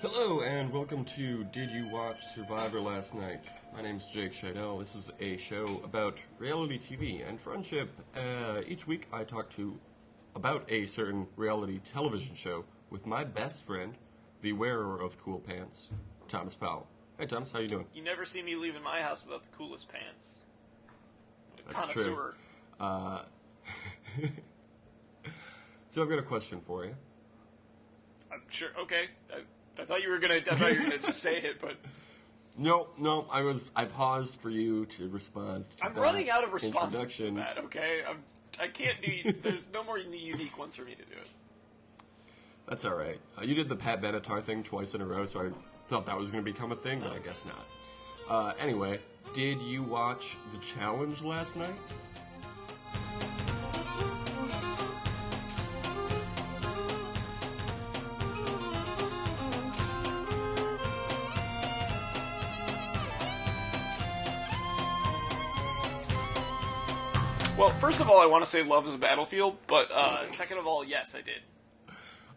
Hello and welcome to Did You Watch Survivor Last Night? My name's Jake Scheidel. This is a show about reality TV and friendship. Each week I talk about a certain reality television show with my best friend, the wearer of cool pants, Thomas Powell. Hey Thomas, how you doing? You never see me leaving my house without the coolest pants. That's Connoisseur. True. So I've got a question for you. I'm sure. Okay. I thought you were gonna just say it, but No, I paused for you to respond to I'm that running out of responses to introduction. that. Okay, I can't do. There's no more unique ones for me to do it. That's all right. You did the Pat Benatar thing twice in a row, so I thought that was going to become a thing, but I guess not. Anyway, did you watch The Challenge last night? Well, first of all, I want to say love is a battlefield, but second of all, yes, I did.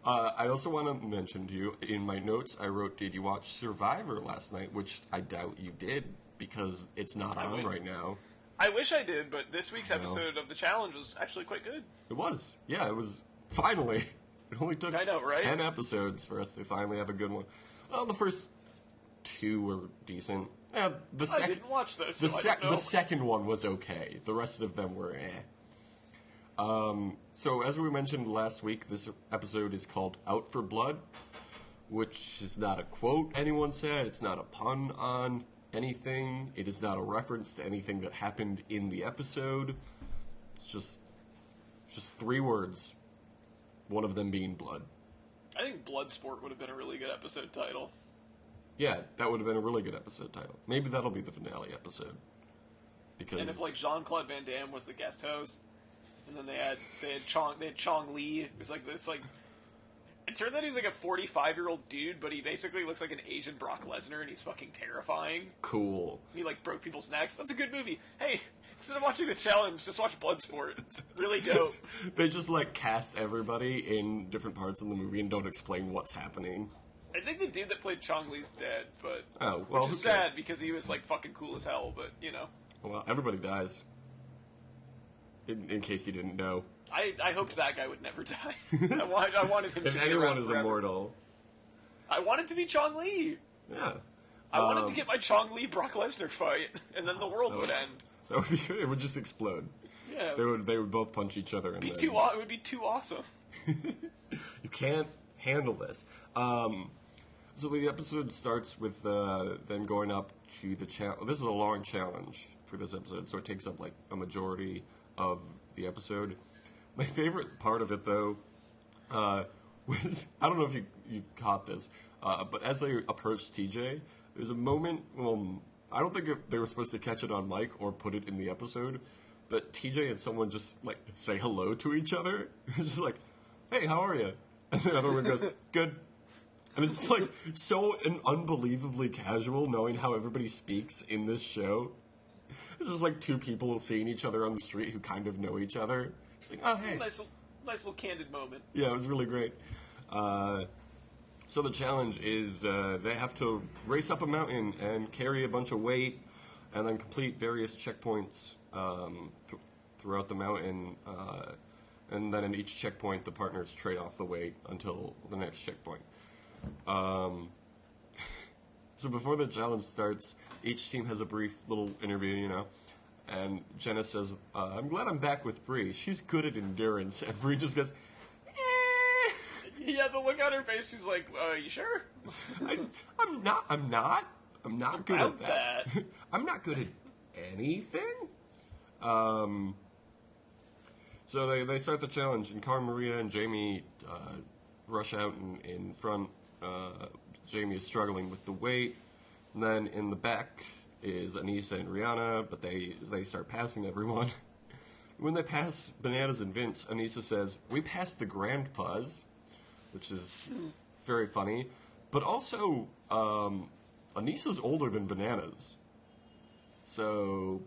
I also want to mention to you, in my notes, I wrote, did you watch Survivor last night? Which I doubt you did, because it's not on right now. I wish I did, but this week's episode of The Challenge was actually quite good. It was. Yeah, it was. Finally. It only took I know, right? 10 episodes for us to finally have a good one. Well, the first two were decent. I didn't watch those, the second one was okay. The rest of them were eh. So, as we mentioned last week, this episode is called Out for Blood, which is not a quote anyone said. It's not a pun on anything. It is not a reference to anything that happened in the episode. It's just three words. One of them being blood. I think Bloodsport would have been a really good episode title. Yeah, that would have been a really good episode title. Maybe that'll be the finale episode. Because and if like Jean-Claude Van Damme was the guest host, and then they had Chong Li. It was like this like. It turned out he's like a 45-year-old dude, but he basically looks like an Asian Brock Lesnar, and he's fucking terrifying. Cool. He like broke people's necks. That's a good movie. Hey, instead of watching The Challenge, just watch Bloodsport. It's really dope. They just like cast everybody in different parts of the movie and don't explain what's happening. I think the dude that played Chong Li's dead, but well, which is sad because he was like fucking cool as hell. But you know, well, everybody dies. In case you didn't know, I hoped that guy would never die. I wanted him to be anyone around is forever. Immortal. I wanted to be Chong Li. Yeah, I wanted to get my Chong Li Brock Lesnar fight, and then the world would end. That would be. It would just explode. Yeah, they would both punch each other. And it would be too awesome. You can't handle this. So the episode starts with them going up to the challenge. This is a long challenge for this episode, so it takes up like a majority of the episode. My favorite part of it, though, was I don't know if you caught this, but as they approached TJ, there's a moment. Well, I don't think they were supposed to catch it on mic or put it in the episode, but TJ and someone just like say hello to each other, just like, "Hey, how are you?" And the other one goes, "Good." And it's like so unbelievably casual, knowing how everybody speaks in this show. It's just like two people seeing each other on the street who kind of know each other. It's like, oh, hey. Nice little candid moment. Yeah, it was really great. So the challenge is they have to race up a mountain and carry a bunch of weight and then complete various checkpoints throughout the mountain. And then in each checkpoint, the partners trade off the weight until the next checkpoint. So before the challenge starts, each team has a brief little interview, and Jenna says, I'm glad I'm back with Bree. She's good at endurance. And Bree just goes, eh. Yeah, the look on her face, she's like, you sure? I'm not good at that. I'm not good at anything. So they start the challenge, and Cara Maria and Jamie rush out in front. Jamie is struggling with the weight. And then in the back is Anissa and Rihanna, but they start passing everyone. When they pass Bananas and Vince, Anissa says, "We passed the grandpas," which is very funny. But also, Anissa's older than Bananas. So,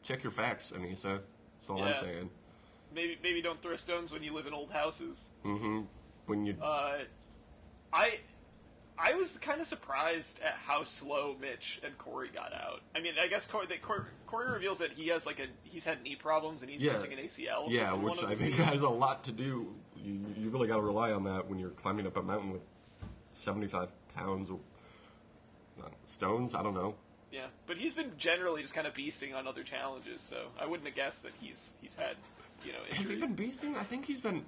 check your facts, Anissa. That's all I'm saying. maybe don't throw stones when you live in old houses. Mm-hmm. When you... I was kind of surprised at how slow Mitch and Corey got out. I mean, I guess Corey reveals that he's had knee problems and he's missing an ACL. Yeah, which I think has a lot to do. You really got to rely on that when you're climbing up a mountain with 75 pounds of stones. I don't know. Yeah, but he's been generally just kind of beasting on other challenges, so I wouldn't have guessed that he's had injuries. Has he been beasting? I think he's been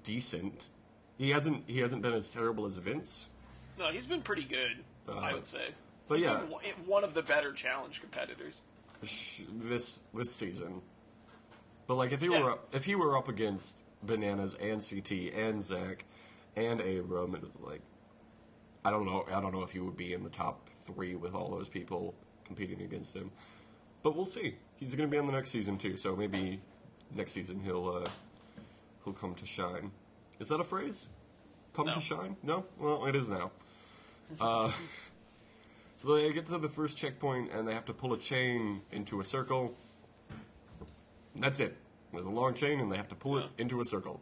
decent. He hasn't been as terrible as Vince. No, he's been pretty good, I would say. But he's yeah, been one of the better challenge competitors this season. But like if he were up against Bananas and CT and Zach and Abram, it was like I don't know if he would be in the top 3 with all those people competing against him. But we'll see. He's going to be on the next season too, so maybe next season he'll come to shine. Is that a phrase? Come to shine? No? Well, it is now. So they get to the first checkpoint, and they have to pull a chain into a circle. That's it. There's a long chain, and they have to pull it into a circle.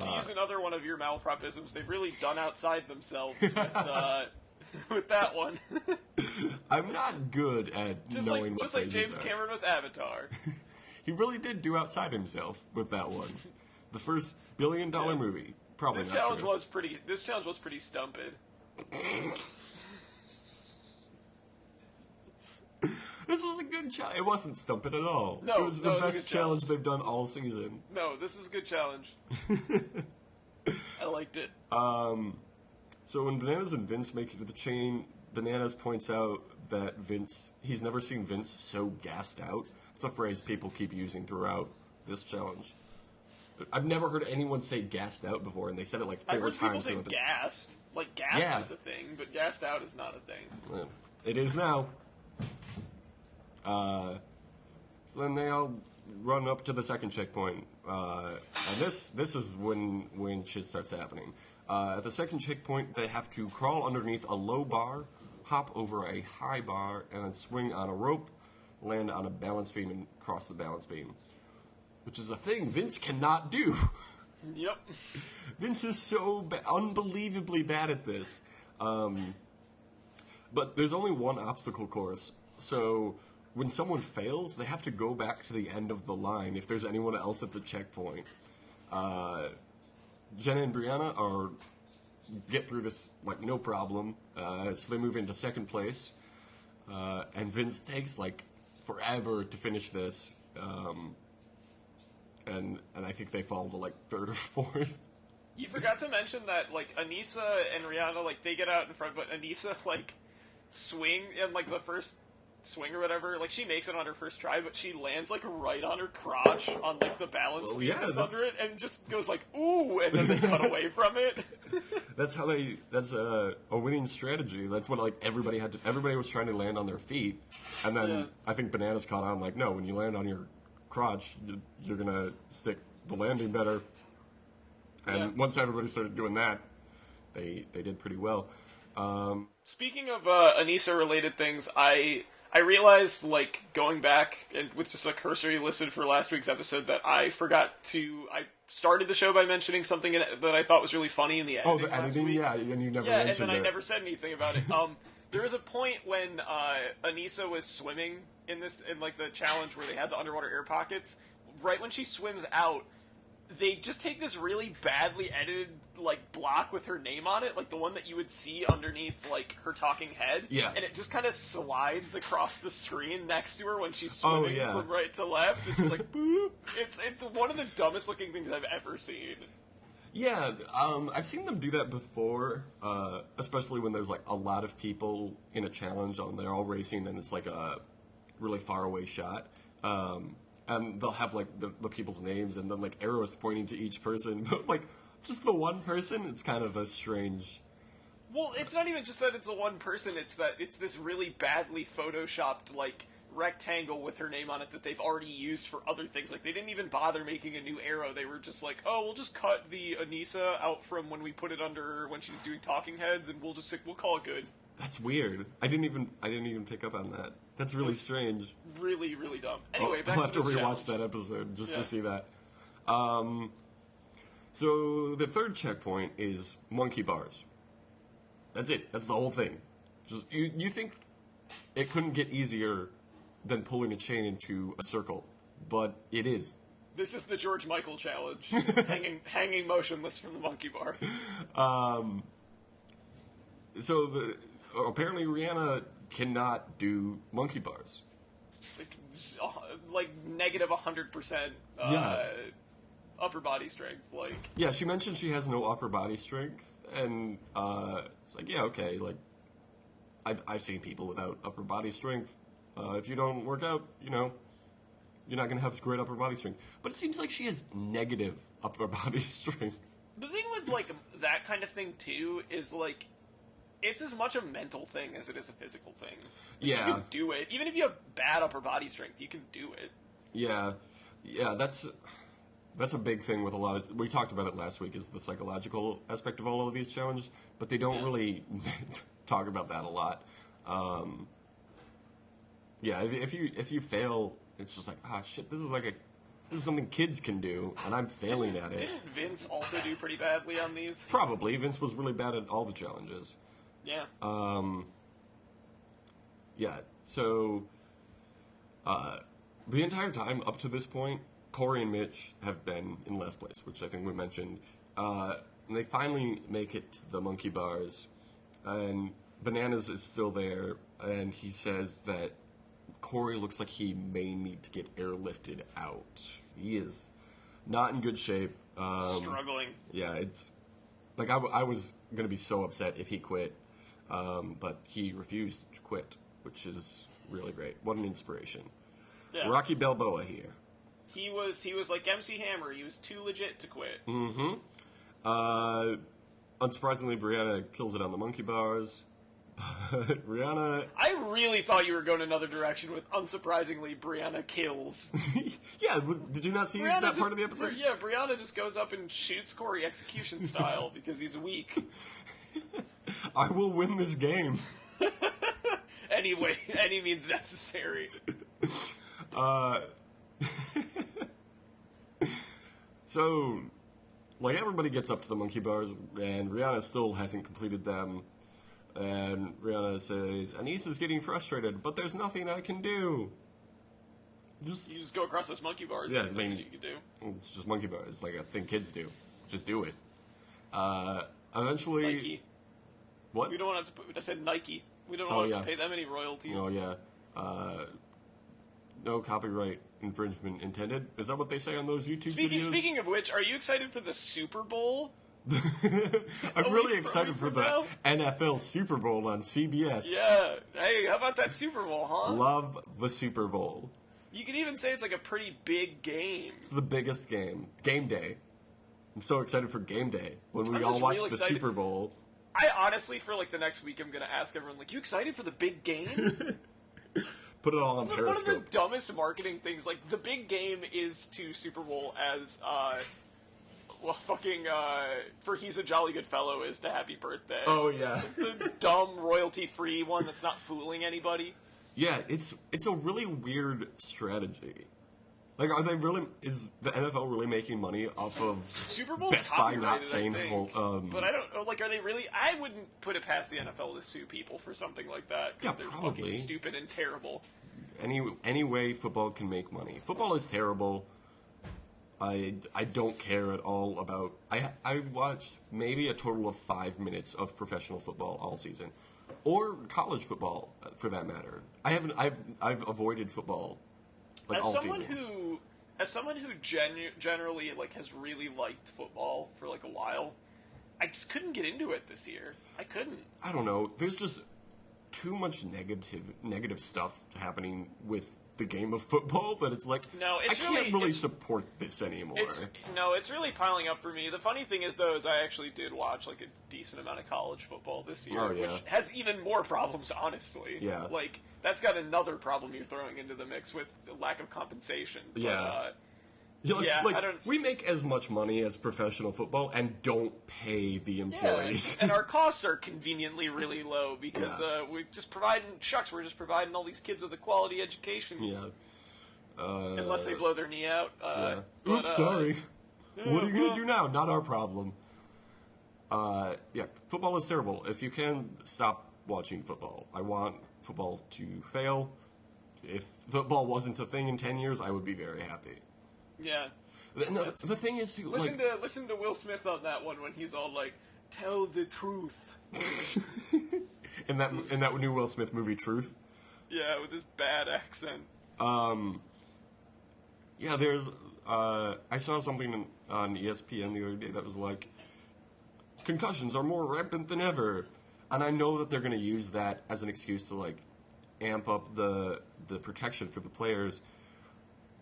To use another one of your malapropisms, they've really done outside themselves with, with that one. I'm not good at knowing what just like James Cameron with Avatar. He really did do outside himself with that one. The first billion-dollar movie. Probably this not challenge true. was pretty. This challenge was pretty stumped. This was a good challenge. It wasn't stumped at all. No, it was the best challenge they've done all season. No, this is a good challenge. I liked it. So when Bananas and Vince make it to the chain, Bananas points out that he's never seen Vince so gassed out. It's a phrase people keep using throughout this challenge. I've never heard anyone say gassed out before, and they said it like 4 times. I've heard people say gassed. Like, gassed is a thing, but gassed out is not a thing. Yeah, it is now. So then they all run up to the second checkpoint. And this is when shit starts happening. At the second checkpoint, they have to crawl underneath a low bar, hop over a high bar, and then swing on a rope, land on a balance beam, and cross the balance beam. Which is a thing Vince cannot do. Yep. Vince is so unbelievably bad at this. But there's only one obstacle course, so when someone fails, they have to go back to the end of the line if there's anyone else at the checkpoint. Jenna and Brianna get through this like no problem, so they move into second place, and Vince takes like forever to finish this. And I think they fall to like third or fourth. You forgot to mention that like Anissa and Rihanna like they get out in front, but Anissa like swing in like the first swing or whatever, like she makes it on her first try, but she lands like right on her crotch on like the balance beam that's under it, and just goes like ooh, and then they cut away from it. That's a winning strategy. That's what like everybody was trying to land on their feet, and then I think Bananas caught on like no, when you land on your crotch, you're gonna stick the landing better. And once everybody started doing that, they did pretty well. Speaking of Anissa related things, I realized like going back and with just a cursory listen for last week's episode that I started the show by mentioning something that I thought was really funny in the editing. Oh, the editing, yeah, and you never mentioned it. And then I never said anything about it. There was a point when Anissa was swimming in like the challenge where they had the underwater air pockets. Right when she swims out, they just take this really badly edited like block with her name on it, like the one that you would see underneath like her talking head. Yeah. And it just kind of slides across the screen next to her when she's swimming from right to left. It's just like boop. It's one of the dumbest looking things I've ever seen. Yeah, I've seen them do that before, especially when there's like a lot of people in a challenge and they're all racing and it's like a really far away shot. And they'll have like the people's names and then like arrows pointing to each person, but like just the one person, it's kind of a strange. Well, it's not even just that it's the one person, it's that it's this really badly photoshopped like rectangle with her name on it that they've already used for other things. Like they didn't even bother making a new arrow. They were just like, oh, we'll just cut the Anissa out from when we put it under when she's doing talking heads and we'll call it good. That's weird. I didn't even pick up on that. That's really strange. Really, really dumb. Anyway, I'll back to this have to rewatch challenge. that episode just to see that. So the third checkpoint is monkey bars. That's it. That's the whole thing. Just you think it couldn't get easier than pulling a chain into a circle, but it is. This is the George Michael challenge. hanging motionless from the monkey bar. So apparently Rihanna cannot do monkey bars. Like negative 100% upper body strength. Like, yeah, she mentioned she has no upper body strength, and it's like, yeah, okay, like I've seen people without upper body strength. If you don't work out, you're not gonna have great upper body strength. But it seems like she has negative upper body strength. The thing with like that kind of thing too is like it's as much a mental thing as it is a physical thing. Yeah, you can do it. Even if you have bad upper body strength, you can do it. Yeah, that's a big thing with a lot of. We talked about it last week. Is the psychological aspect of all of these challenges, but they don't really talk about that a lot. If you fail, it's just like, shit. This is something kids can do, and I'm failing at it. Didn't Vince also do pretty badly on these? Probably. Vince was really bad at all the challenges. Yeah. Yeah. So, the entire time up to this point, Corey and Mitch have been in last place, which I think we mentioned. And they finally make it to the monkey bars, and Bananas is still there, and he says that Corey looks like he may need to get airlifted out. He is not in good shape. Struggling. Yeah, it's like I was going to be so upset if he quit, but he refused to quit, which is really great. What an inspiration. Yeah. Rocky Balboa here. He was like MC Hammer. He was too legit to quit. Mm-hmm. Unsurprisingly, Brianna kills it on the monkey bars. But Rihanna... I really thought you were going another direction with, unsurprisingly, Brianna kills. Yeah, did you not see that part of the episode? Yeah, Brianna just goes up and shoots Corey execution style because he's weak. I will win this game. Anyway, any means necessary. So, like, everybody gets up to the monkey bars, and Rihanna still hasn't completed them. And Rihanna says, Anissa's getting frustrated, but there's nothing I can do. You just go across those monkey bars. Yeah, That's what you can do. It's just monkey bars, like I think kids do. Just do it. Eventually... Nike. What? We don't want to put... I said Nike. We don't want to pay them any royalties. Oh, yeah. No copyright infringement intended. Is that what they say on those YouTube videos? Speaking of which, are you excited for the Super Bowl? I'm really excited for the NFL Super Bowl on CBS. Yeah. Hey, how about that Super Bowl, huh? Love the Super Bowl. You could even say it's like a pretty big game. It's the biggest game. Game day. I'm so excited for game day when we all watch the Super Bowl. I honestly, for like the next week, I'm going to ask everyone, like, you excited for the big game? Put it all on Periscope. One of the dumbest marketing things, like, the big game is to Super Bowl as, for He's a Jolly Good Fellow is to Happy Birthday. Oh, yeah. It's the dumb, royalty-free one that's not fooling anybody. Yeah, it's a really weird strategy. Like, is the NFL really making money off of Super Bowl's Best Buy not saying... but I don't know, like, are they really... I wouldn't put it past the NFL to sue people for something like that, because they're probably. fucking stupid and terrible. Any way football can make money. Football is terrible. I don't care at all about... I watched maybe a total of 5 minutes of professional football all season. Or college football, for that matter. I've avoided football all season. As someone who generally like has really liked football for like a while, I just couldn't get into it this year. I couldn't. I don't know. There's just too much negative stuff happening with the game of football that it's like, I can't really support this anymore. It's really piling up for me. The funny thing is, though, is I actually did watch like a decent amount of college football this year, which has even more problems, honestly. Yeah. Like, that's got another problem you're throwing into the mix with the lack of compensation. But, we make as much money as professional football and don't pay the employees. And our costs are conveniently really low because we're just providing all these kids with a quality education. Yeah. Unless they blow their knee out. Oops, sorry. What are you going to do now? Not our problem. Yeah, football is terrible. If you can, stop watching football. I want football to fail. If football wasn't a thing in 10 years, I would be very happy. Yeah. No, the thing is, too, Listen to Will Smith on that one when he's all like, "Tell the truth." in that new Will Smith movie, Truth. Yeah, with his bad accent. Yeah, there's. I saw something on ESPN the other day that was like, concussions are more rampant than ever, and I know that they're going to use that as an excuse to like amp up the protection for the players,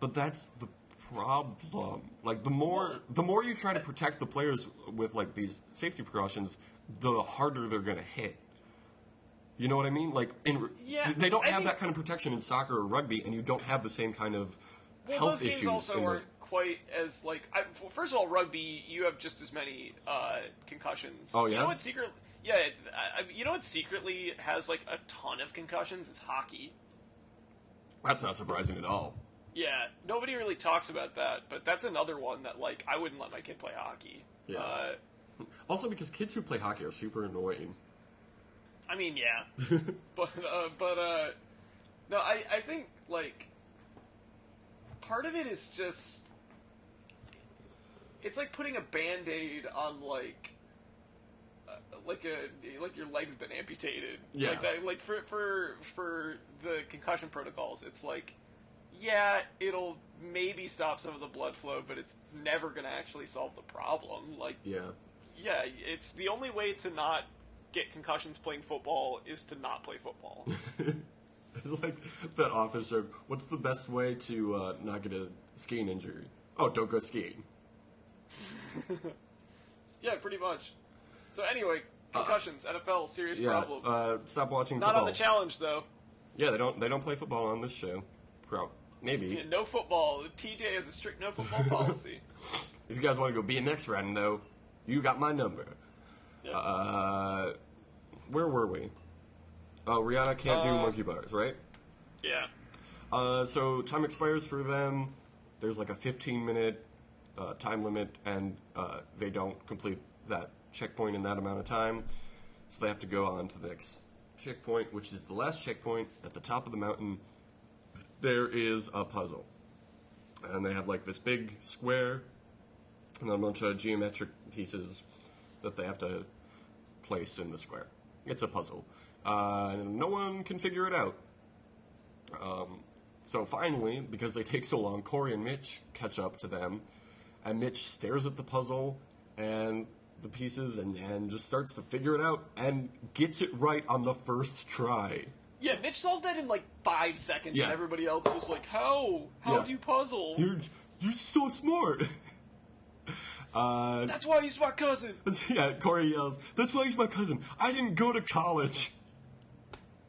but that's the problem. Like the more you try to protect the players with like these safety precautions, the harder they're going to hit. You know what I mean? Like, they don't have that kind of protection in soccer or rugby, and you don't have the same kind of health those games issues also in those. aren't quite as like. First of all, rugby, you have just as many concussions. Oh yeah. You know what secretly? Yeah, you know what secretly has like a ton of concussions is hockey. That's not surprising at all. Yeah, nobody really talks about that, but that's another one that like I wouldn't let my kid play hockey. Yeah. Also, because kids who play hockey are super annoying. I mean, yeah, but no, I think like part of it is just it's like putting a Band-Aid on like your leg's been amputated. Yeah. Like that, like for the concussion protocols, it's like yeah, it'll maybe stop some of the blood flow, but it's never gonna actually solve the problem. Like Yeah. yeah, it's the only way to not get concussions playing football is to not play football. It's like that office joke. What's the best way to not get a skiing injury? Oh, don't go skiing. Yeah, pretty much. So anyway, concussions, NFL, serious problem. Stop watching Not football. on the challenge though. Yeah, they don't play football on this show. Maybe. Yeah, no football. TJ has a strict no football policy. If you guys want to go BMX riding though, you got my number. Yeah. Where were we? Oh, Rihanna can't do monkey bars, right? Yeah. So time expires for them. There's like a 15-minute time limit, and they don't complete that checkpoint in that amount of time. So they have to go on to the next checkpoint, which is the last checkpoint at the top of the mountain. There is a puzzle. And they have like this big square, and then a bunch of geometric pieces that they have to place in the square. It's a puzzle. And no one can figure it out. So finally, because they take so long, Corey and Mitch catch up to them, and Mitch stares at the puzzle and the pieces and just starts to figure it out and gets it right on the first try. Yeah, Mitch solved that in like 5 seconds, Yeah. and everybody else was like, "How? How Yeah. do you puzzle? You're so smart." That's why he's my cousin." Yeah, Corey yells, "That's why he's my cousin. I didn't go to college."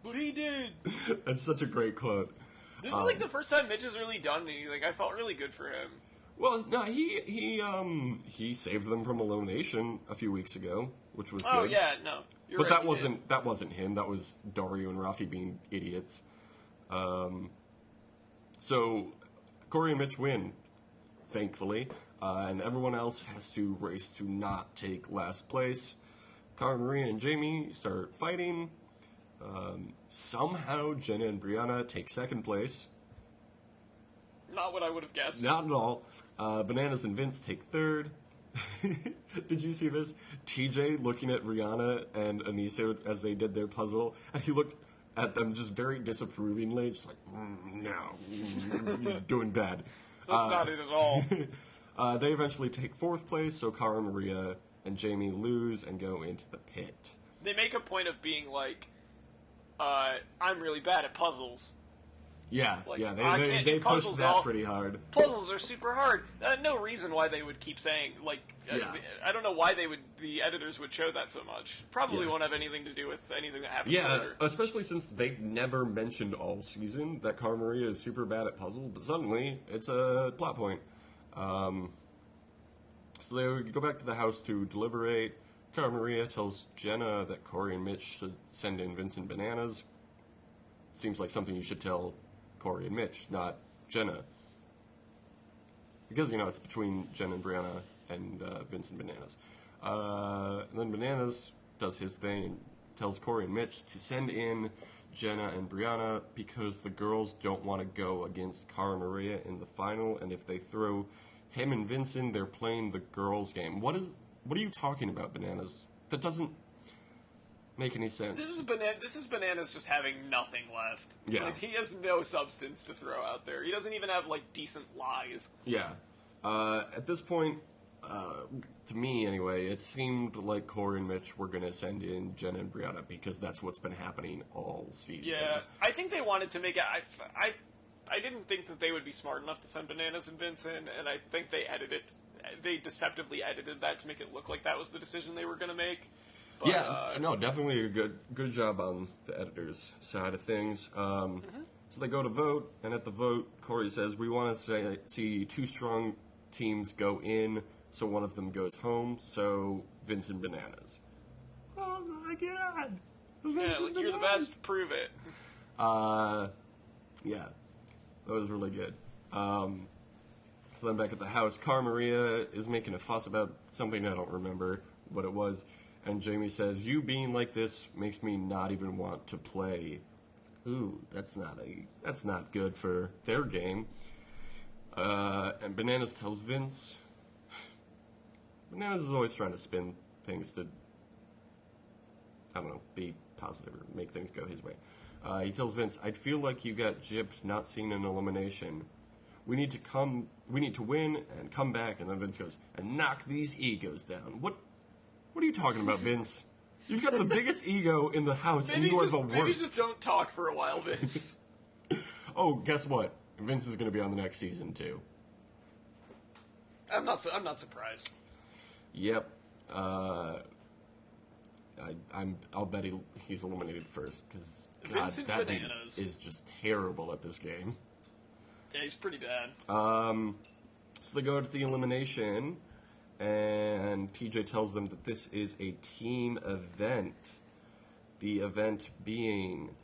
But he did. That's such a great quote. This is like the first time Mitch has really done anything. Like, I felt really good for him. Well, no, he saved them from elimination a few weeks ago, which was good. Oh yeah, no. You're But right, that wasn't him. That was Dario and Rafi being idiots. So Corey and Mitch win, thankfully, and everyone else has to race to not take last place. Cara Maria and Jamie start fighting. Somehow Jenna and Brianna take second place. Not what I would have guessed. Not at all. Bananas and Vince take third. Did you see this? TJ looking at Rihanna and Anissa as they did their puzzle, and he looked at them just very disapprovingly, just like, no, you're doing bad. That's not it at all. They eventually take fourth place, so Cara Maria and Jamie lose and go into the pit. They make a point of being like, I'm really bad at puzzles. Yeah, Like, yeah, I can't they do pushed puzzles that pretty hard. Puzzles are super hard. No reason why they would keep saying, like, Yeah. I don't know why the editors would show that so much. Probably Yeah. won't have anything to do with anything that happens Yeah, later. especially since they've never mentioned all season that Cara Maria is super bad at puzzles, but suddenly it's a plot point. So they go back to the house to deliberate. Cara Maria tells Jenna that Corey and Mitch should send in Vincent Bananas. Seems like something you should tell Corey and Mitch, not Jenna. Because, it's between Jenna and Brianna and Vincent Bananas. And then Bananas does his thing and tells Corey and Mitch to send in Jenna and Brianna because the girls don't want to go against Cara Maria in the final, and if they throw him and Vincent, they're playing the girls' game. What are you talking about, Bananas? That doesn't make any sense. This is Bananas just having nothing left. Yeah. Like, he has no substance to throw out there. He doesn't even have, like, decent lies. Yeah. At this point, to me anyway, it seemed like Corey and Mitch were going to send in Jenna and Brianna because that's what's been happening all season. Yeah, I think they wanted to make it... I didn't think that they would be smart enough to send Bananas and Vincent, and I think they deceptively edited that to make it look like that was the decision they were going to make. But, yeah, no, definitely a good job on the editor's side of things. So they go to vote, and at the vote, Corey says, we want to see two strong teams go in, so one of them goes home, so Vincent Bananas. Oh my god! Yeah, like, you're the best, prove it. Yeah, that was really good. So then back at the house, Cara Maria is making a fuss about something I don't remember what it was, and Jamie says, you being like this makes me not even want to play. Ooh, that's not good for their game. And Bananas tells Vince... Bananas is always trying to spin things to, I don't know, be positive or make things go his way. He tells Vince, I'd feel like you got gypped not seeing an elimination. We need to win and come back. And then Vince goes, and knock these egos down. What are you talking about, Vince? You've got the biggest ego in the house, and you are the worst. Maybe just don't talk for a while, Vince. Oh, guess what? Vince is going to be on the next season, too. I'm not surprised. Yep. I'll bet he's eliminated first, because Vincent that dude Bananas is just terrible at this game. Yeah, he's pretty bad. So they go to the elimination, and TJ tells them that this is a team event. The event being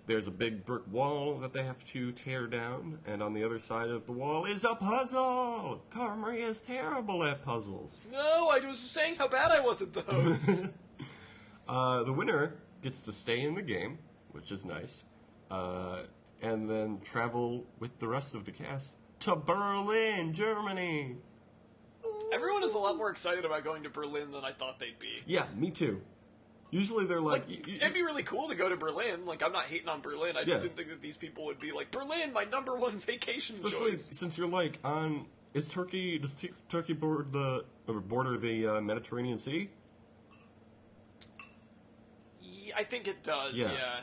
there's a big brick wall that they have to tear down, and on the other side of the wall is a puzzle! Cara Maria is terrible at puzzles. No, I was just saying how bad I was at those. The winner gets to stay in the game, which is nice, and then travel with the rest of the cast to Berlin, Germany. Everyone is a lot more excited about going to Berlin than I thought they'd be. Yeah, me too. Usually they're like... it'd be really cool to go to Berlin. Like, I'm not hating on Berlin. I just didn't think that these people would be like, Berlin, my number one vacation Especially choice. since you're like on... Does Turkey border the Mediterranean Sea? Yeah, I think it does, yeah.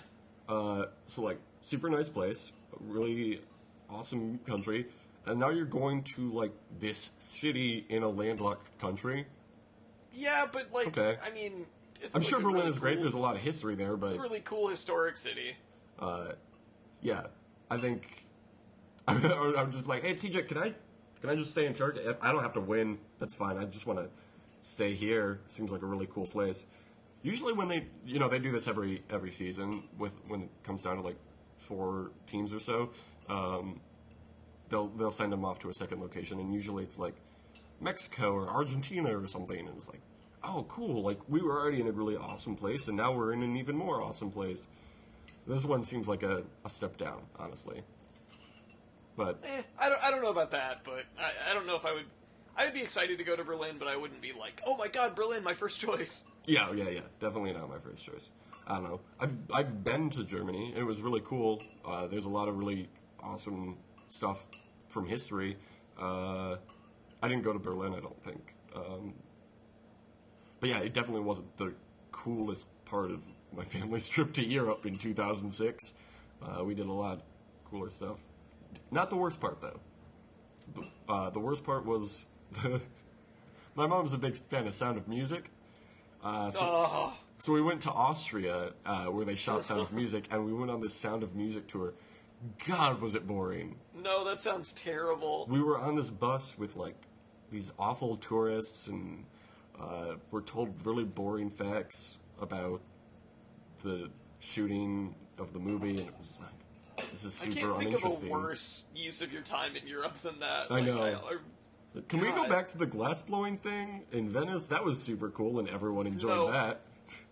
So, like, super nice place. Really awesome country. And now you're going to, like, this city in a landlocked country? Yeah, but, like, okay. I mean... I'm sure Berlin is great. There's a lot of history there, but... It's a really cool historic city. Yeah. I think... I'm just like, hey, TJ, can I just stay in Turkey? If I don't have to win, that's fine. I just want to stay here. Seems like a really cool place. Usually when they do this every season when it comes down to, like, 4 teams or so, they'll send them off to a second location, and usually it's, like, Mexico or Argentina or something, and it's like, oh, cool, like, we were already in a really awesome place, and now we're in an even more awesome place. This one seems like a step down, honestly. But... I don't know about that, but I don't know if I would be excited to go to Berlin, but I wouldn't be like, oh my god, Berlin, my first choice. Yeah, definitely not my first choice. I don't know. I've been to Germany, and it was really cool. There's a lot of really awesome stuff from history. I didn't go to Berlin, I don't think. But yeah, it definitely wasn't the coolest part of my family's trip to Europe in 2006. We did a lot cooler stuff. Not the worst part, though. The worst part was... My mom's a big fan of Sound of Music. So we went to Austria, where they shot Sound of Music, and we went on this Sound of Music tour. God, was it boring. No, that sounds terrible. We were on this bus with, like, these awful tourists, and we're told really boring facts about the shooting of the movie, and it was like, this is super uninteresting. I can't think of a worse use of your time in Europe than that. I know. Can we go God. back to the glass blowing thing in Venice? That was super cool, and everyone enjoyed No. that.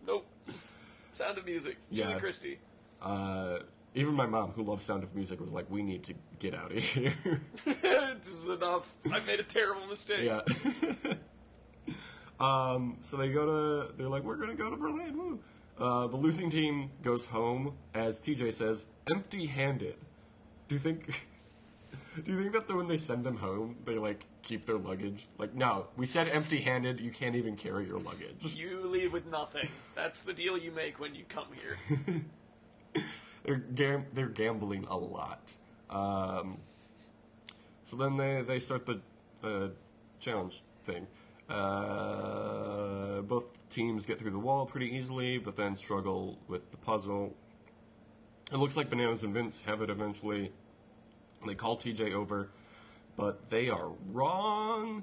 Nope. Sound of Music. Julie Yeah. Christie. Even my mom, who loves Sound of Music, was like, "We need to get out of here." This is enough. I made a terrible mistake. Yeah. So they're like, "We're gonna go to Berlin." Woo. The losing team goes home, as TJ says, empty-handed. Do you think that when they send them home, they like keep their luggage? Like, no, we said empty-handed. You can't even carry your luggage. You leave with nothing. That's the deal you make when you come here. They're gambling a lot. So then they start the challenge thing. Both teams get through the wall pretty easily, but then struggle with the puzzle. It looks like Bananas and Vince have it eventually. They call TJ over, but they are wrong.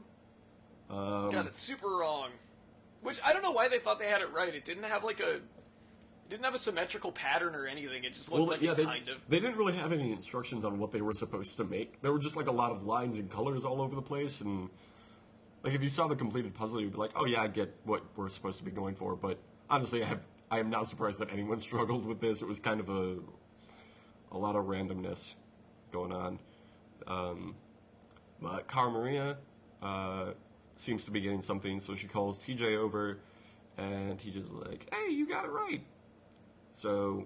Got it super wrong. Which, I don't know why they thought they had it right. It didn't have a symmetrical pattern or anything. It just looked kind of. They didn't really have any instructions on what they were supposed to make. There were just like a lot of lines and colors all over the place, and like if you saw the completed puzzle, you'd be like, "Oh yeah, I get what we're supposed to be going for." But honestly, I am not surprised that anyone struggled with this. It was kind of a lot of randomness going on. But Cara Maria seems to be getting something, so she calls TJ over, and TJ's like, "Hey, you got it right." So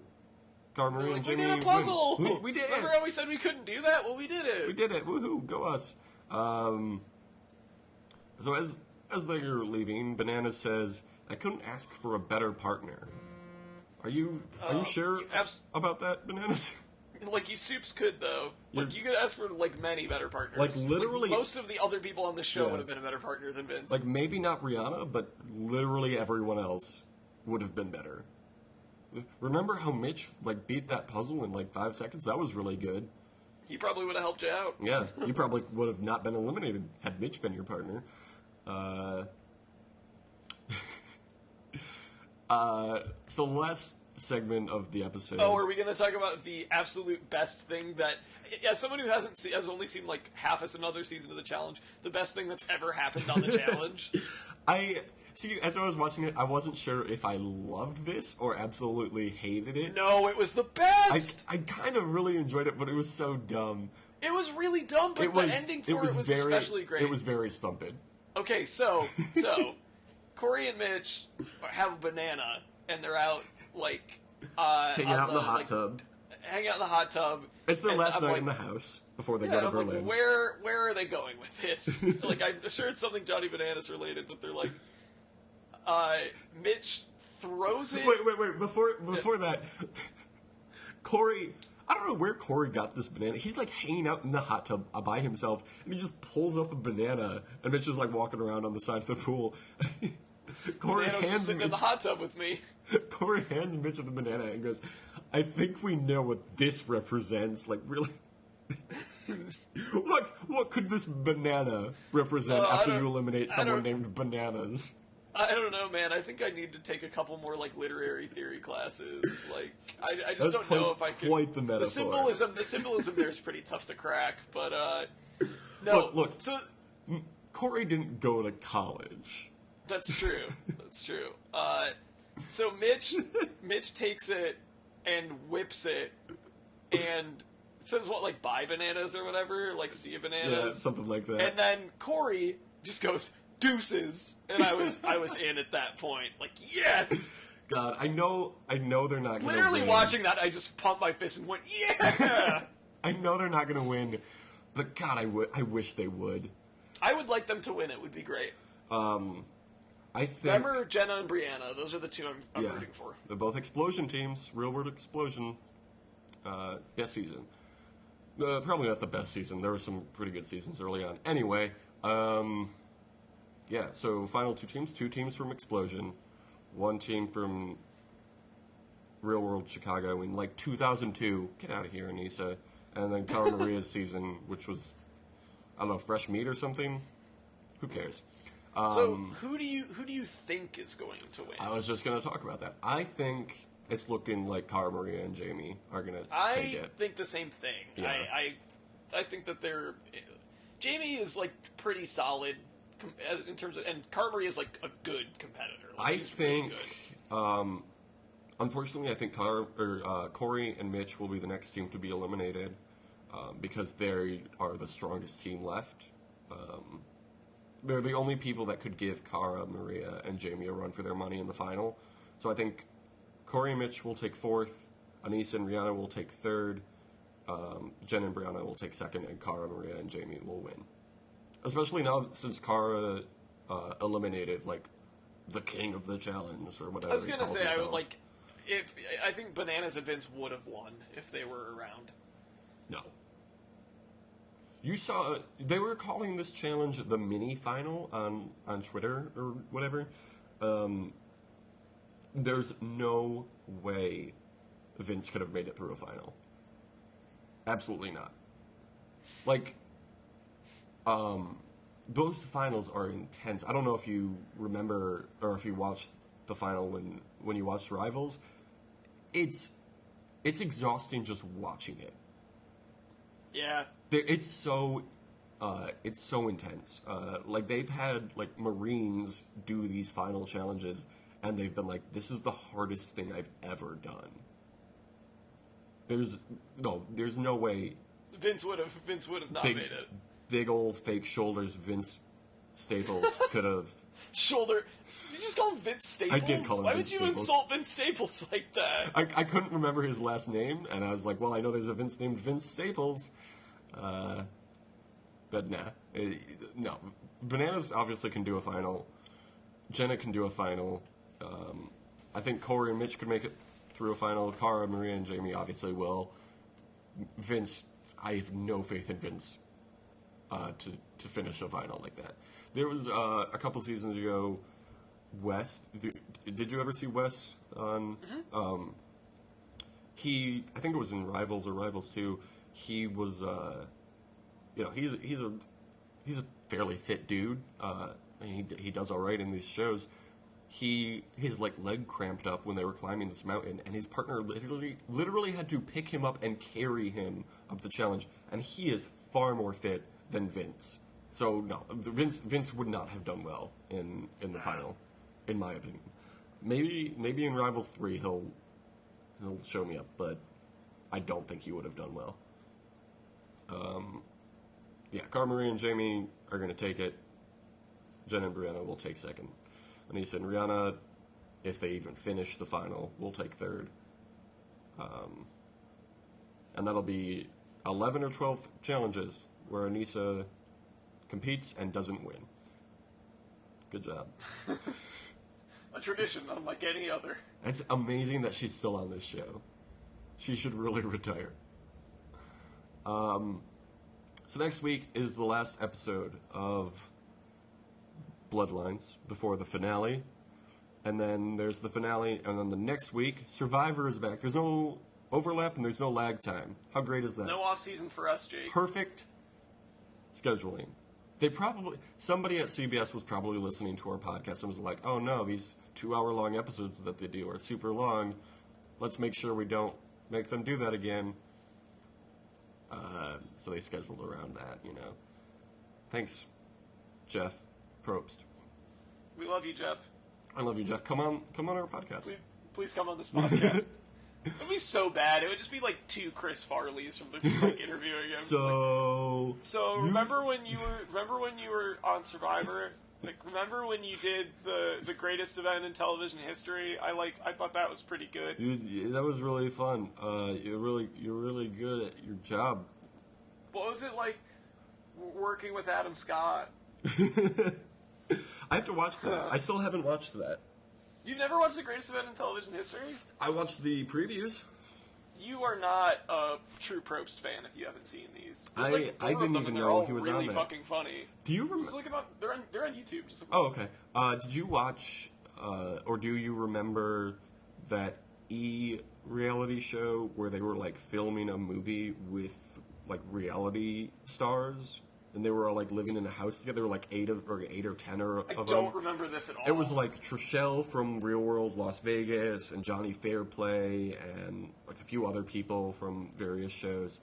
Cara Maria and We Jimmy did a puzzle! We did Remember it! how we said we couldn't do that? Well, we did it! We did it! Woohoo! Go us! So as they're leaving, Bananas says, "I couldn't ask for a better partner." Are you sure about that, Bananas? Like, you soups could, though. Like, you could ask for, like, many better partners. Like, literally... most of the other people on the show would have been a better partner than Vince. Like, maybe not Rihanna, but literally everyone else would have been better. Remember how Mitch, like, beat that puzzle in, like, 5 seconds? That was really good. He probably would have helped you out. Yeah, you probably would have not been eliminated had Mitch been your partner. So the last segment of the episode... Oh, are we going to talk about the absolute best thing that... As someone who has only seen, like, half as another season of the challenge, the best thing that's ever happened on the challenge? See, as I was watching it, I wasn't sure if I loved this or absolutely hated it. No, it was the best! I kind of really enjoyed it, but it was so dumb. It was really dumb, but the ending for it was especially great. It was very stumped. Okay, so Corey and Mitch have a banana, and they're out, like... hanging out in the hot tub. Hang out in the hot tub. It's their last night in the house before they go to Berlin. Like, where are they going with this? Like, I'm sure it's something Johnny Bananas related, but they're like, Mitch throws it. Wait! Before that, Corey. I don't know where Corey got this banana. He's like hanging out in the hot tub by himself, and he just pulls up a banana, and Mitch is like walking around on the side of the pool. Corey hands just sitting in the hot tub with me. Corey hands Mitch the banana and goes, "I think we know what this represents." Like, really? What could this banana represent after you eliminate someone named Bananas? I don't know, man. I think I need to take a couple more, like, literary theory classes. Like, I just don't know if I can... Quite the metaphor. The symbolism there is pretty tough to crack, but, no. Look, so... Corey didn't go to college. That's true. That's true. So Mitch takes it and whips it and says what, like, buy bananas or whatever? Like, see bananas? Yeah, something like that. And then Corey just goes... deuces, and I was in at that point. Like, yes! God, I know they're not gonna Literally win. watching that, I just pumped my fist and went, yeah! I know they're not gonna win, but God, I wish they would. I would like them to win. It would be great. I think... Remember Jenna and Brianna. Those are the two I'm rooting for. They're both explosion teams. Real World Explosion. Best season. Probably not the best season. There were some pretty good seasons early on. Anyway, yeah, so final two teams from Explosion, one team from Real World Chicago in, like, 2002. Get out of here, Anissa. And then Cara Maria's season, which was, I don't know, Fresh Meat or something? Who cares? So, who do you think is going to win? I was just going to talk about that. I think it's looking like Cara Maria and Jamie are going to take it. I think the same thing. Yeah. I think that they're... Jamie is like pretty solid in terms of, and Cara Maria is like a good competitor. Like, I she's think, really good. unfortunately, I think Corey and Mitch will be the next team to be eliminated because they are the strongest team left. They're the only people that could give Cara, Maria, and Jamie a run for their money in the final. So I think Corey and Mitch will take fourth, Anissa and Rihanna will take third, Jen and Brianna will take second, and Cara, Maria, and Jamie will win. Especially now since Cara eliminated, like, the king of the challenge, or whatever. I was gonna say, himself. I think Bananas and Vince would have won if they were around. No. You saw they were calling this challenge the mini final on Twitter or whatever. There's no way Vince could have made it through a final. Absolutely not. Like, those finals are intense. I don't know if you remember or if you watched the final when you watched Rivals. It's exhausting just watching it. Yeah. It's so intense. Like, they've had like Marines do these final challenges, and they've been like, "This is the hardest thing I've ever done." There's no way Vince would have not made it. Big old fake shoulders Vince Staples could have. Shoulder. Did you just call him Vince Staples? I did call him Why Vince would you Staples. insult Vince Staples like that? I couldn't remember his last name, and I was like, well, I know there's a Vince named Vince Staples. But nah. No. Bananas obviously can do a final. Jenna can do a final. I think Corey and Mitch could make it through a final. Cara, Maria, and Jamie obviously will. Vince, I have no faith in Vince to finish a final like that. There was a couple seasons ago, Wes. Did you ever see Wes on? Mm-hmm. I think it was in Rivals or Rivals 2. He was, he's a fairly fit dude. And he does all right in these shows. His like leg cramped up when they were climbing this mountain, and his partner literally had to pick him up and carry him up the challenge. And he is far more fit than Vince. So no, Vince would not have done well in the final, in my opinion. Maybe in Rivals 3 he'll show me up, but I don't think he would have done well. Cara Marie and Jamie are going to take it. Jen and Brianna will take second. Anissa and Rihanna, if they even finish the final, will take third. And that'll be 11 or 12 challenges where Anissa competes and doesn't win. Good job. A tradition unlike any other. It's amazing that she's still on this show. She should really retire. So next week is the last episode of Bloodlines before the finale. And then there's the finale, and then the next week, Survivor is back. There's no overlap and there's no lag time. How great is that? No off season for us, Jake. Perfect scheduling. Somebody at CBS was probably listening to our podcast and was like, oh no, these 2-hour-long episodes that they do are super long. Let's make sure we don't make them do that again. So they scheduled around that, Thanks, Jeff Probst. We love you, Jeff. I love you, Jeff. Come on our podcast. Please come on this podcast. It would be so bad. It would just be like 2 Chris Farleys from the interviewing him. So remember when you were on Survivor? Like, remember when you did the greatest event in television history? I thought that was pretty good. Dude, that was really fun. You're really good at your job. What was it like working with Adam Scott? I have to watch that. I still haven't watched that. You've never watched the greatest event in television history? I watched the previews. You are not a true Probst fan if you haven't seen these. There's I didn't even know he was really on there. fucking funny. Do you remember? Just look them up. They're on YouTube. Just Oh, okay. Did you watch, or do you remember that reality show where they were like filming a movie with like reality stars, and they were all like living in a house together? There were like 8 or 10 of them. I don't remember this at all. It was like Trishelle from Real World Las Vegas and Johnny Fairplay and like a few other people from various shows.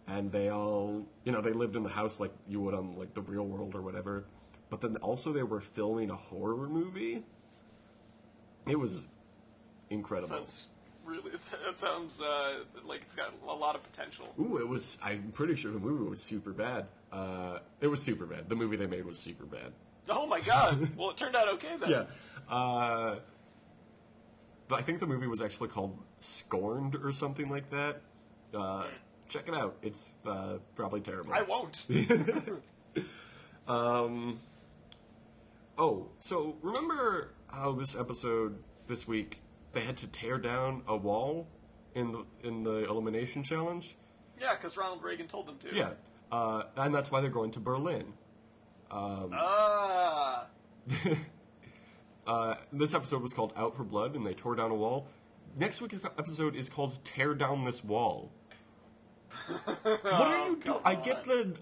and they all, they lived in the house like you would on like the real world or whatever. But then also they were filming a horror movie. It was incredible. That sounds like it's got a lot of potential. Ooh, I'm pretty sure the movie was super bad. It was super bad. The movie they made was super bad. Oh my god! Well, it turned out okay then. Yeah. I think the movie was actually called Scorned or something like that. Check it out. It's probably terrible. I won't. Oh, so remember how this week, they had to tear down a wall in the elimination challenge? Yeah, because Ronald Reagan told them to. Yeah, and that's why they're going to Berlin. This episode was called Out for Blood, and they tore down a wall. Next week's episode is called Tear Down This Wall. What are you doing?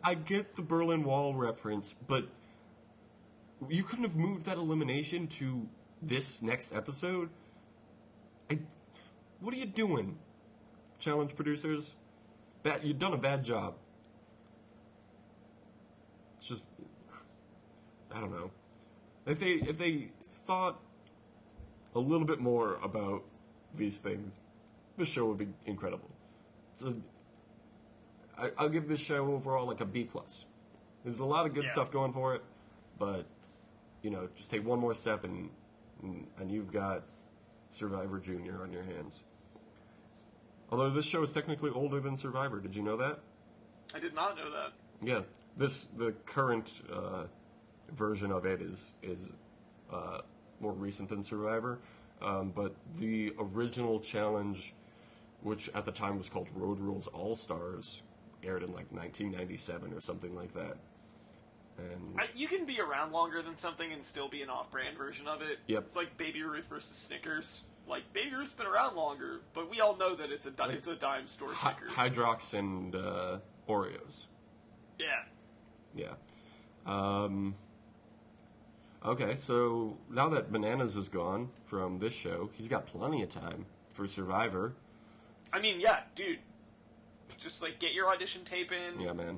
I get the Berlin Wall reference, but you couldn't have moved that elimination to this next episode? What are you doing, challenge producers? You've done a bad job. It's just, I don't know. If they thought a little bit more about these things, this show would be incredible. So I'll give this show overall like a B+. There's a lot of good stuff going for it, but just take one more step and you've got Survivor Junior on your hands. Although this show is technically older than Survivor, did you know that? I did not know that. Yeah, the current version of it is more recent than Survivor, but the original challenge, which at the time was called Road Rules All Stars, aired in like 1997 or something like that. And you can be around longer than something and still be an off-brand version of it. Yep. It's like Baby Ruth versus Snickers. Like, Baby Ruth's been around longer, but we all know that it's a dime store Snickers. Hydrox and Oreos. Yeah. Yeah. Okay, so now that Bananas is gone from this show, he's got plenty of time for Survivor. I mean, yeah, dude. Just, get your audition tape in. Yeah, man.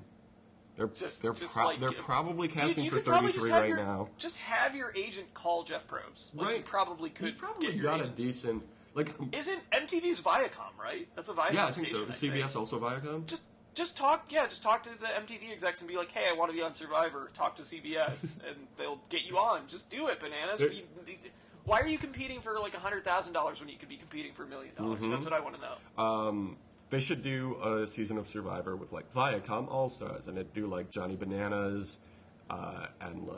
They're They're probably casting for 33 right now. Just have your agent call Jeff Probst. Right. You probably could. He's probably get your got agent. A decent... Isn't MTV's Viacom, right? That's a Viacom Yeah, I think so. station, Is CBS also Viacom? Just talk to the MTV execs and be like, hey, I want to be on Survivor. Talk to CBS, and they'll get you on. Just do it, Bananas. Why are you competing for $100,000 when you could be competing for $1 million? Mm-hmm. That's what I want to know. They should do a season of Survivor with Viacom All Stars, and it'd do Johnny Bananas, and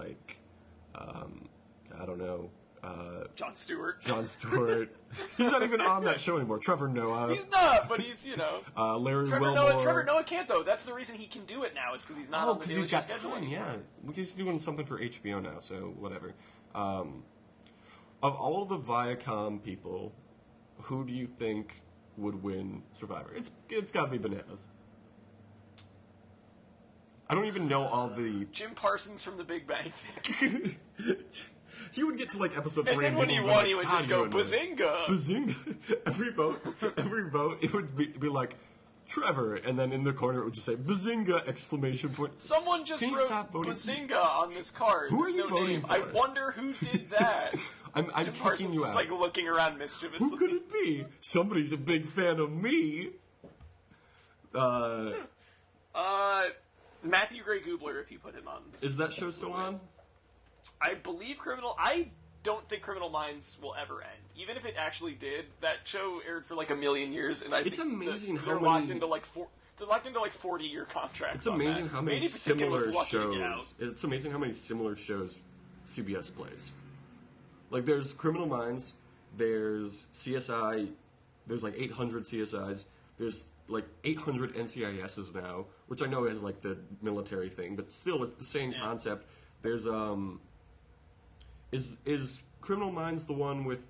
I don't know. Jon Stewart. He's not even on that show anymore. Trevor Noah. He's not, but he's, Larry Trevor Wilmore. Trevor Noah can't, though. That's the reason he can do it now, is because he's not on the Daily Show schedule anymore. Yeah. He's doing something for HBO now, so whatever. Of all the Viacom people, who do you think would win Survivor? It's got to be Bananas. I don't even know all the... Jim Parsons from The Big Bang Theory. He would get to episode 3 and then when he won, he would just go, Bazinga! Bazinga! every vote, it would be like, Trevor, and then in the corner it would just say, Bazinga! Exclamation point. Someone just wrote Bazinga on this card. Who are you voting for? I wonder who did that. I'm Jim kicking Parsons you just out. looking around mischievously. Who could it be? Somebody's a big fan of me. Matthew Gray Gubler, if you put him on. Is that show still on? I believe I don't think Criminal Minds will ever end. Even if it actually did, that show aired for a million years, and it's amazing how they're many... locked into 40-year contracts. It's amazing how many similar shows. It's amazing how many similar shows CBS plays. There's Criminal Minds, there's CSI, there's 800 CSIs, there's 800 NCISs now, which I know is the military thing, but still it's the same concept. There's is Criminal Minds the one with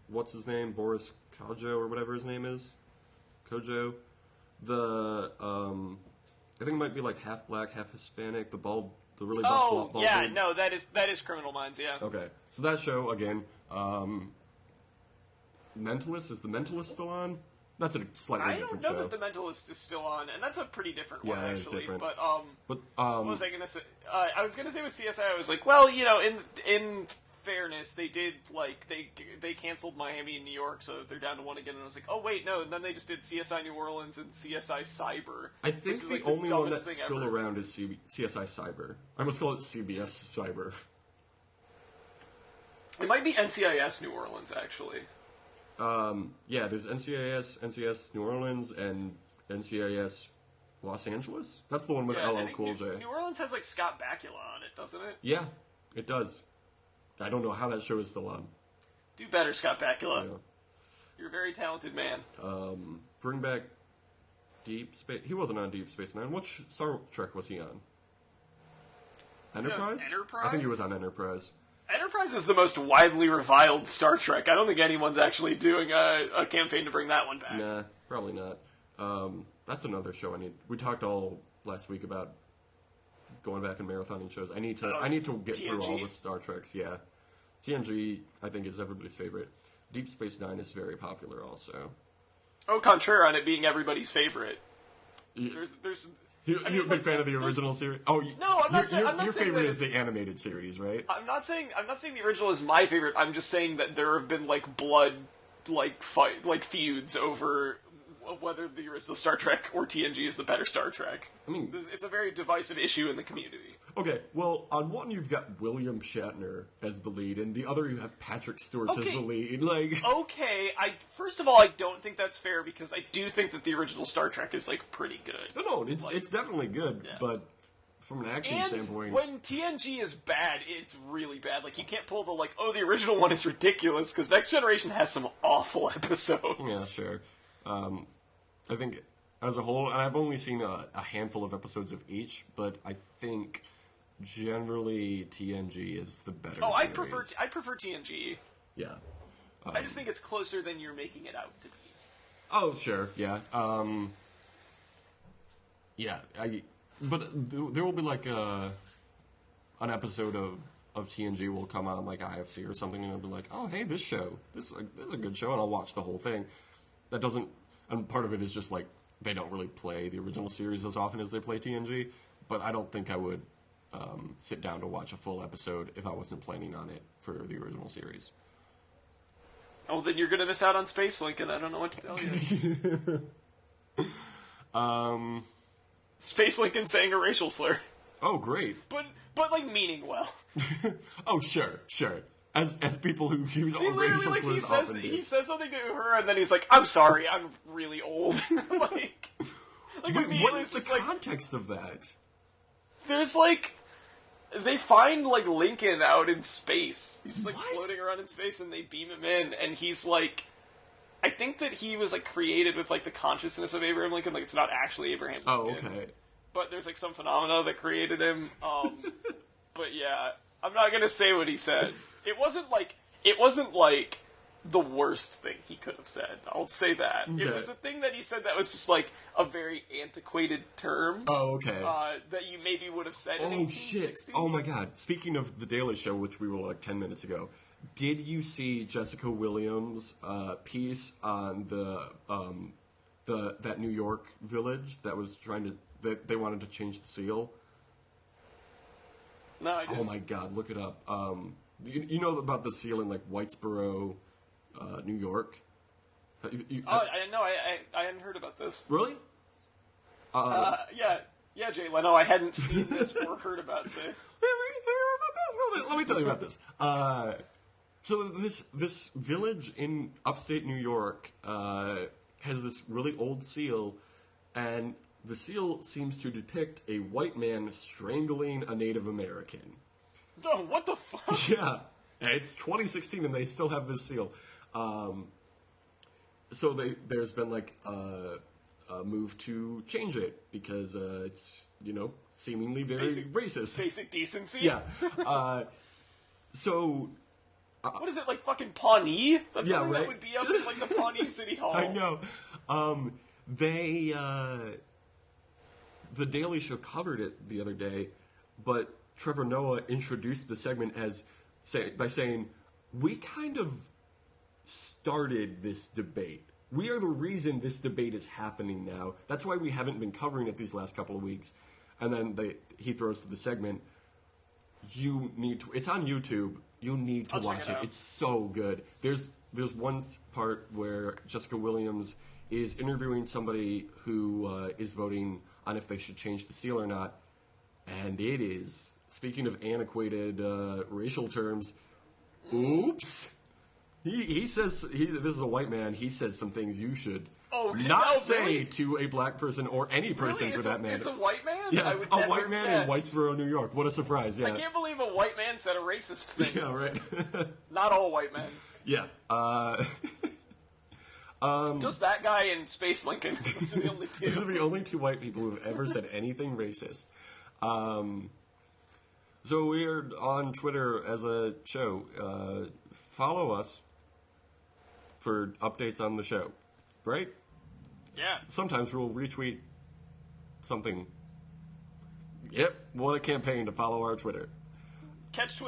what's his name, Boris Kojo or whatever his name is, Kojo, the I think it might be half black, half Hispanic, the really bald yeah, no, that is Criminal Minds, yeah. Okay, so that show again, Mentalist, is the Mentalist still on? That's a slightly I different don't know show. that The Mentalist is still on, and that's a pretty different Yeah, one, that is actually. different. But, But what was I gonna say? I was gonna say with CSI, I was like, well, in fairness, they did, like, they canceled Miami and New York, so they're down to one again, and I was like, oh, wait, no, and then they just did CSI New Orleans and CSI Cyber. I think is, the like, only one dumbest that's thing still ever. around is CSI Cyber. I must call it CBS Cyber. It might be NCIS New Orleans, actually. Yeah, there's NCIS New Orleans, and NCIS Los Angeles. That's the one with Yeah, I LL think Cool J. New Orleans has, like, Scott Bakula on it, doesn't it? Yeah, it does. I don't know how that show is still on. Do better, Scott Bakula. Yeah. You're a very talented man. Bring back Deep Space. He wasn't on Deep Space Nine. Which Star Trek was he on? Enterprise? Enterprise? I think he was on Enterprise. Enterprise is the most widely reviled Star Trek. I don't think anyone's actually doing a campaign to bring that one back. Nah, probably not. That's another show I need. We talked all last week about going back and marathoning shows. I need to get through all TNG? the Star Treks. Yeah, TNG I think is everybody's favorite. Deep Space Nine is very popular also. Au contraire, on it being everybody's favorite. You- There's. You're a big fan of the original series? Oh, No, I'm not saying- I'm not your saying favorite that is it's- the animated series, right? I'm not saying the original is my favorite. I'm just saying that there have been like blood, like fight, like feuds over whether the original Star Trek or TNG is the better Star Trek. I mean, It's a very divisive issue in the community. okay, well, on one you've got William Shatner as the lead, and the other you have Patrick Stewart as Okay. the lead. Like, Okay, first of all, I don't think that's fair because I do think that the original Star Trek is like pretty good. no, it's definitely good, Yeah. but from an acting And standpoint, when TNG is bad, it's really bad. Like, you can't pull the, like, oh, the original one is ridiculous, because Next Generation has some awful episodes. yeah, sure. I think as a whole, and I've only seen a handful of episodes of each, but I think generally TNG is the better. Oh, series. I prefer TNG. Yeah. I just think it's closer than you're making it out to be. Oh, sure. Yeah. Yeah. But there will be like an episode of TNG will come on like IFC or something, and I'll be like, oh, hey, this is a good show, and I'll watch the whole thing. That doesn't, and part of it is just like they don't really play the original series as often as they play TNG, but I don't think I would sit down to watch a full episode if I wasn't planning on it for the original series. Oh, then you're gonna miss out on Space Link, and I don't know what to tell you. Space Lincoln saying a racial slur, Oh, great. but like meaning well. Oh, sure. As people who use all He literally, racial like, slurs often do. he says something to her, and then he's like, "I'm sorry, I'm really old." like Wait, immediately what it's is the just like context of that? there's like they find like Lincoln out in space. He's just like What? floating around in space, and they beam him in, and he's like, I think that he was like created with like the consciousness of Abraham Lincoln. Like, it's not actually Abraham Lincoln. Oh, okay. But there's like some phenomena that created him. But yeah, I'm not gonna say what he said. It wasn't like the worst thing he could have said. I'll say that. Okay. It was a thing that he said that was just like a very antiquated term. Oh, okay. That you maybe would have said in Oh, shit. 1860. Oh, my God. Speaking of The Daily Show, which we were like 10 minutes ago, did you see Jessica Williams' piece on that New York village that was that they wanted to change the seal? No, I didn't. Oh, my God. Look it up. You know about the seal in like Whitesboro, New York? I hadn't heard about this. Really? Yeah, Jay Leno, I hadn't seen this or heard about this. Let me tell you about this. So this village in upstate New York has this really old seal, and the seal seems to depict a white man strangling a Native American. Oh, what the fuck? Yeah, and it's 2016 and they still have this seal. So there's been like a move to change it because it's seemingly very racist. Basic decency? Yeah. So What is it, like fucking Pawnee? That's Yeah, something right? that would be up in like the Pawnee City Hall. I know. The Daily Show covered it the other day, but Trevor Noah introduced the segment by saying, we kind of started this debate We are the reason this debate is happening now. That's why we haven't been covering it these last couple of weeks. And then he throws to the segment, you need to, it's on YouTube, you need to watch it. It's so good. There's one part where Jessica Williams is interviewing somebody who is voting on if they should change the seal or not. And it is, speaking of antiquated racial terms, oops. He says, this is a white man, he says some things you should not say really? To a black person or any person really? For that matter. It's a white man? Yeah, a white man in Whitesboro, New York. What a surprise, yeah. I can't believe a white man said a racist thing. Yeah, right. Not all white men. Yeah. Just that guy and Space Lincoln. Those are the only two. Those are the only two white people who've ever said anything racist. So we're on Twitter as a show. Follow us for updates on the show, right? Yeah. Sometimes we'll retweet something. Yep, what a campaign to follow our Twitter. Catch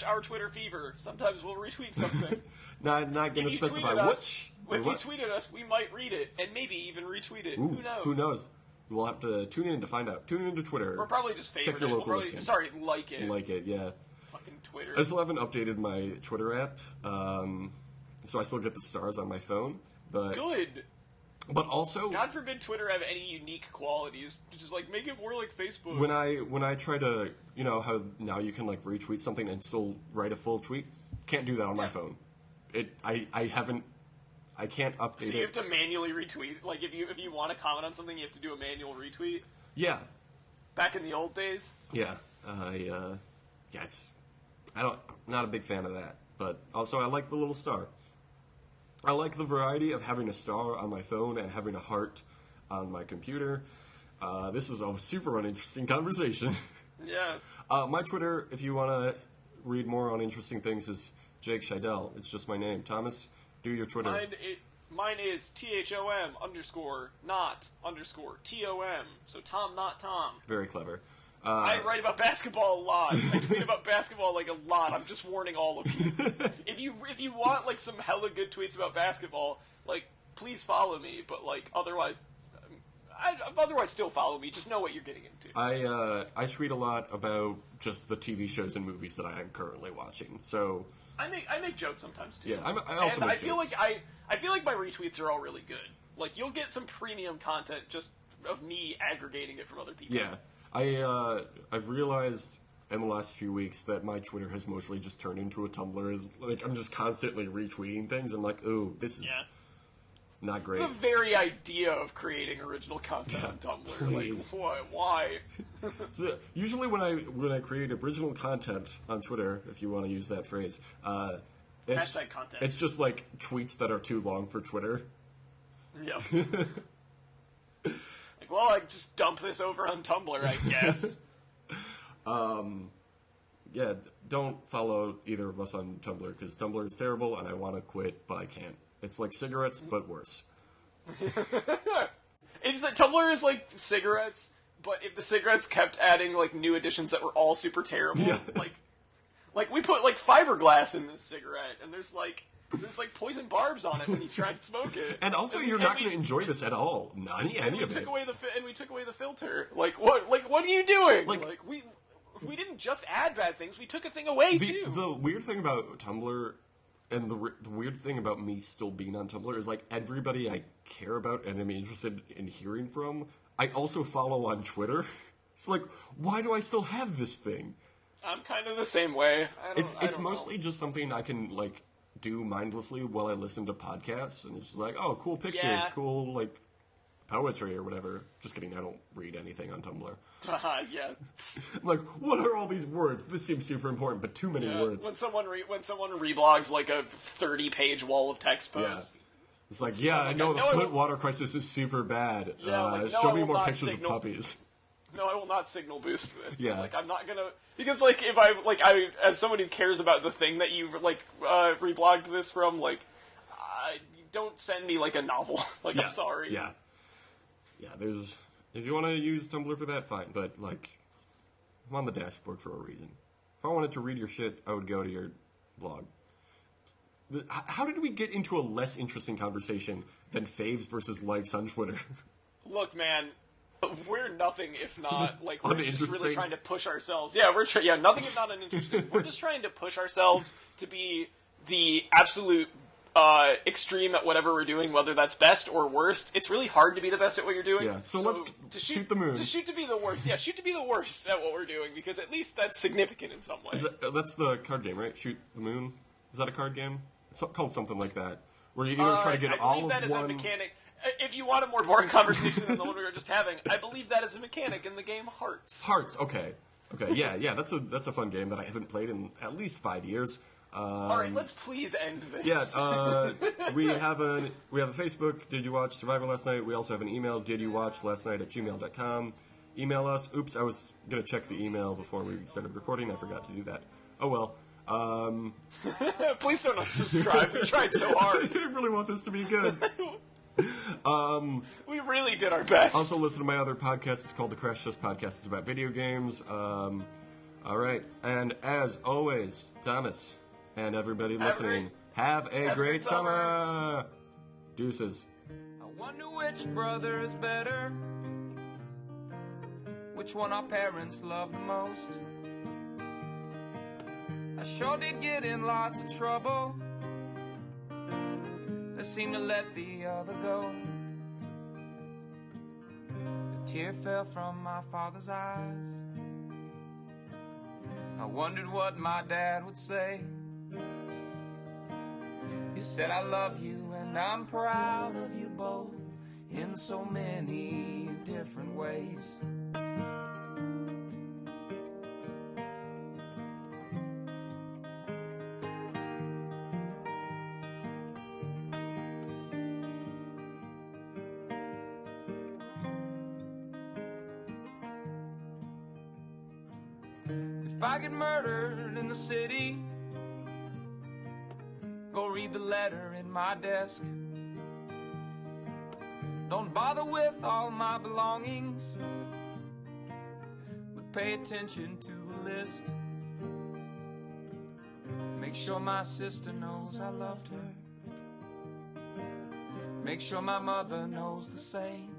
our Twitter fever. Sometimes we'll retweet something. Not going to specify which. If you tweet at us, we might read it and maybe even retweet it. Ooh, who knows? Who knows? We'll have to tune in to find out. Tune into Twitter. Or probably just favorite Check your local listing. Like it. Like it, yeah. Fucking Twitter. I still haven't updated my Twitter app, so I still get the stars on my phone. But good. But also, God forbid Twitter have any unique qualities. Just like make it more like Facebook. When I try to, you know how now you can like retweet something and still write a full tweet, can't do that on my phone. I can't update it. So you have to manually retweet. Like if you want to comment on something, you have to do a manual retweet. Yeah. Back in the old days. Yeah. Not a big fan of that. But also I like the little star. I like the variety of having a star on my phone and having a heart on my computer. This is a super uninteresting conversation. Yeah. My Twitter, if you want to read more on interesting things, is Jake Scheidel. It's just my name. Thomas, do your Twitter. Mine is THOM_not_TOM. So Tom, not Tom. Very clever. I write about basketball a lot. I tweet about basketball like a lot. I'm just warning all of you. If you want like some hella good tweets about basketball, like please follow me. But like otherwise still follow me. Just know what you're getting into. I tweet a lot about just the TV shows and movies that I am currently watching. So I make jokes sometimes too. Yeah, I also make jokes. I feel like my retweets are all really good. Like you'll get some premium content just of me aggregating it from other people. Yeah. I've realized in the last few weeks that my Twitter has mostly just turned into a Tumblr. Is like I'm just constantly retweeting things. I'm like, ooh, this is not great. The very idea of creating original content on Tumblr, please. Like, why? So usually when I create original content on Twitter, if you want to use that phrase, hashtag content. It's just like tweets that are too long for Twitter. Yep. Well, I just dump this over on Tumblr, I guess. Yeah, don't follow either of us on Tumblr, because Tumblr is terrible, and I want to quit, but I can't. It's like cigarettes, but worse. It's like Tumblr is like cigarettes, but if the cigarettes kept adding like new additions that were all super terrible, like we put like fiberglass in this cigarette, and there's like poison barbs on it when you try and smoke it. And also, you're not going to enjoy this at all. Not any of it. And we took away the filter. Like what? Like what are you doing? Like we didn't just add bad things. We took a thing away too. The weird thing about Tumblr, and the weird thing about me still being on Tumblr is like everybody I care about and am interested in hearing from, I also follow on Twitter. It's like, why do I still have this thing? I'm kind of the same way. It's mostly just something I can like do mindlessly while I listen to podcasts, and it's just like, oh, cool pictures, cool like poetry or whatever. Just kidding, I don't read anything on Tumblr. Yeah. I'm like, what are all these words? This seems super important, but too many words. When someone reblogs like a 30-page wall of text posts. Yeah. It's like, I know the Flint water crisis is super bad. Yeah, show me more pictures of puppies. No, I will not signal boost this. Yeah. Like, I'm not gonna... Because, like, if I as someone who cares about the thing that you, like, reblogged this from, like, don't send me, like, a novel. Like, I'm sorry. Yeah. Yeah, there's... If you want to use Tumblr for that, fine. But, like, I'm on the dashboard for a reason. If I wanted to read your shit, I would go to your blog. How did we get into a less interesting conversation than faves versus likes on Twitter? Look, man, we're nothing if not like we're just really Uninteresting. trying to push ourselves. Yeah, nothing if not uninteresting. We're just trying to push ourselves to be the absolute extreme at whatever we're doing, whether that's best or worst. It's really hard to be the best at what you're doing. Yeah, so let's shoot the moon. To shoot to be the worst. Yeah, shoot to be the worst at what we're doing, because at least that's significant in some way. That's the card game, right? Shoot the moon? Is that a card game? It's called something like that. Where you either try to get all of one... I believe that is a mechanic. If you want a more boring conversation than the one we were just having, I believe that is a mechanic in the game Hearts. Hearts, okay. Yeah, that's a fun game that I haven't played in at least 5 years. All right, let's please end this. Yeah, we have a Facebook, Did You Watch Survivor Last Night? We also have an email, didyouwatchlastnight@gmail.com. Email us. Oops, I was going to check the email before we started recording. I forgot to do that. Oh, well. Please don't unsubscribe. We tried so hard. I really want this to be good. We really did our best. Also, listen to my other podcast. It's called The Crash Test Podcast. It's about video games. All right. And as always, Thomas and everybody listening, have a great summer. Deuces. I wonder which brother is better, which one our parents love the most. I sure did get in lots of trouble. They seem to let the other go. A tear fell from my father's eyes. I wondered what my dad would say. He said, I love you and I'm proud of you both in so many different ways. If I get murdered in the city, go read the letter in my desk. Don't bother with all my belongings, but pay attention to the list. Make sure my sister knows I loved her. Make sure my mother knows the same.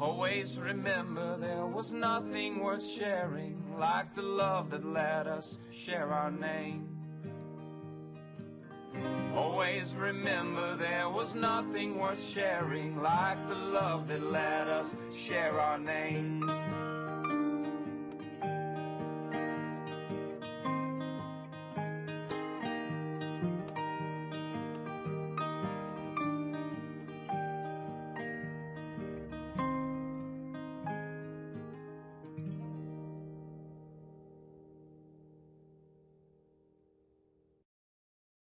Always remember there was nothing worth sharing like the love that let us share our name. Always remember there was nothing worth sharing like the love that let us share our name.